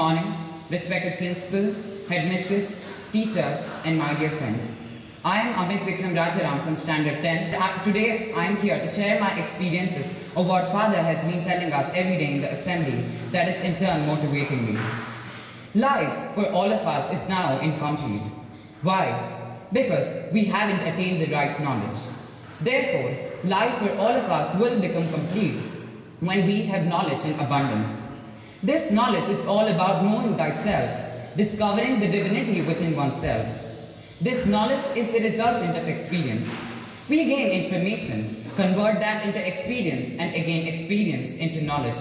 morning, respected principal, headmistress, teachers, and my dear friends. I am Amith from Standard 10. Today, I am here to share my experiences of what Father has been telling us every day in the assembly that is in turn motivating me. Life for all of us is now incomplete. Why? Because we haven't attained the right knowledge. Therefore, life for all of us will become complete when we have knowledge in abundance. This knowledge is all about knowing thyself, discovering the divinity within oneself. This knowledge is the resultant of experience. We gain information, convert that into experience, and again experience into knowledge.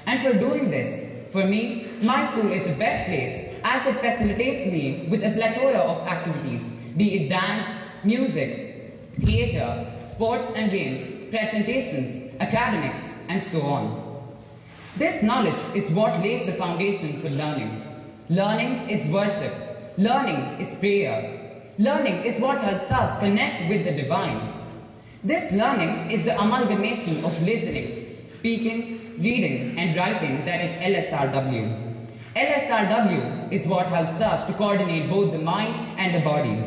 And for doing this, for me, my school is the best place as it facilitates me with a plethora of activities, be it dance, music, theatre, sports and games, presentations, academics, and so on. This knowledge is what lays the foundation for learning. Learning is worship. Learning is prayer. Learning is what helps us connect with the divine. This learning is the amalgamation of listening, speaking, reading, and writing, that is LSRW. LSRW is what helps us to coordinate both the mind and the body.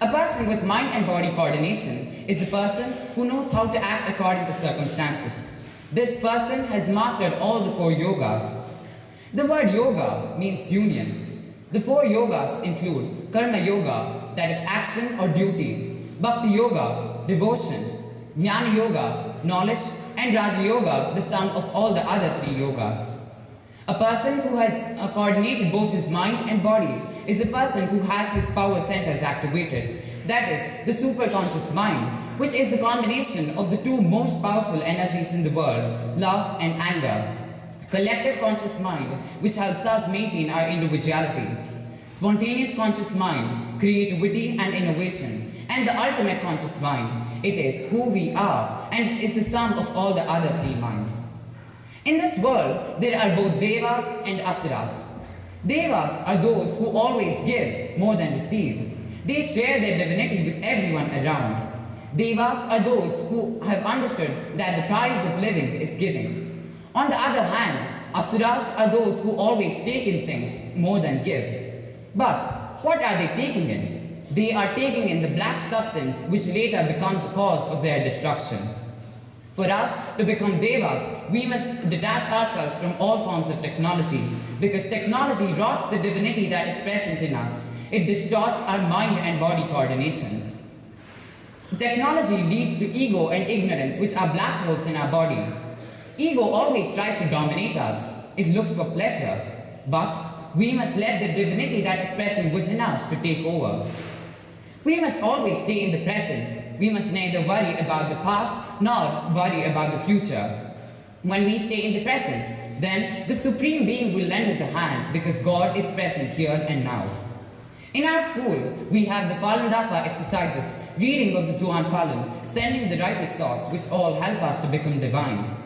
A person with mind and body coordination is a person who knows how to act according to circumstances. This person has mastered all the 4 yogas. The word yoga means union. The 4 yogas include Karma Yoga, that is action or duty, Bhakti Yoga, devotion, Jnana Yoga, knowledge, and Raja Yoga, the sum of all the other 3 yogas. A person who has coordinated both his mind and body is a person who has his power centers activated, that is, the superconscious mind, which is the combination of the 2 most powerful energies in the world, love and anger. Collective conscious mind, which helps us maintain our individuality. Spontaneous conscious mind, creativity and innovation. And the ultimate conscious mind, it is who we are and is the sum of all the other 3 minds. In this world, there are both devas and asuras. Devas are those who always give more than receive. They share their divinity with everyone around. Devas are those who have understood that the price of living is giving. On the other hand, asuras are those who always take in things more than give. But what are they taking in? They are taking in the black substance which later becomes the cause of their destruction. For us to become devas, we must detach ourselves from all forms of technology, because technology rots the divinity that is present in us. It distorts our mind and body coordination. Technology leads to ego and ignorance, which are black holes in our body. Ego always tries to dominate us. It looks for pleasure. But we must let the divinity that is present within us to take over. We must always stay in the present. We must neither worry about the past nor worry about the future. When we stay in the present, then the Supreme Being will lend us a hand, because God is present here and now. In our school, we have the Falun Dafa exercises, reading of the Zuan Falun, sending the righteous thoughts, which all help us to become divine.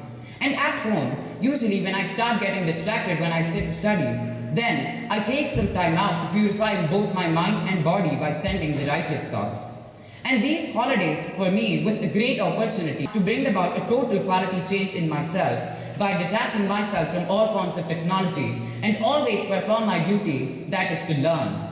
And at home, usually when I start getting distracted when I sit to study, then I take some time out to purify both my mind and body by sending the righteous thoughts. And these holidays for me was a great opportunity to bring about a total quality change in myself by detaching myself from all forms of technology and always perform my duty, that is to learn.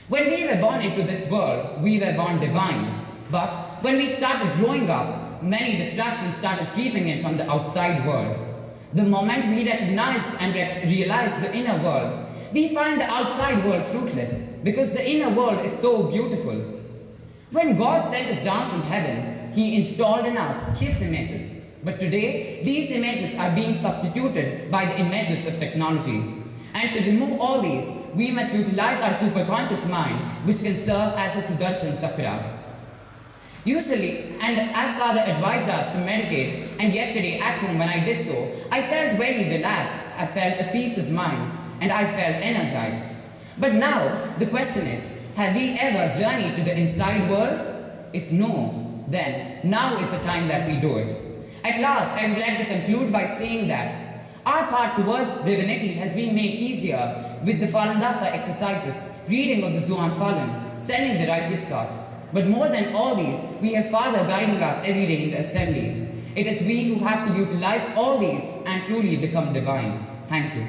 When we were born into this world, we were born divine. But when we started growing up, many distractions started creeping in from the outside world. The moment we recognized and realized the inner world, we find the outside world fruitless, because the inner world is so beautiful. When God sent us down from heaven, He installed in us His images. But today, these images are being substituted by the images of technology. And to remove all these, we must utilize our superconscious mind, which can serve as a Sudarshan Chakra. Usually, and as Father advised us to meditate, and yesterday at home when I did so, I felt very relaxed, I felt a peace of mind, and I felt energized. But now, the question is, have we ever journeyed to the inside world? If no, then now is the time that we do it. At last, I would like to conclude by saying that our path towards divinity has been made easier with the Falun Dafa exercises, reading of the Zuan Falun, sending the righteous thoughts. But more than all these, we have Father guiding us every day in the assembly. It is we who have to utilize all these and truly become divine. Thank you.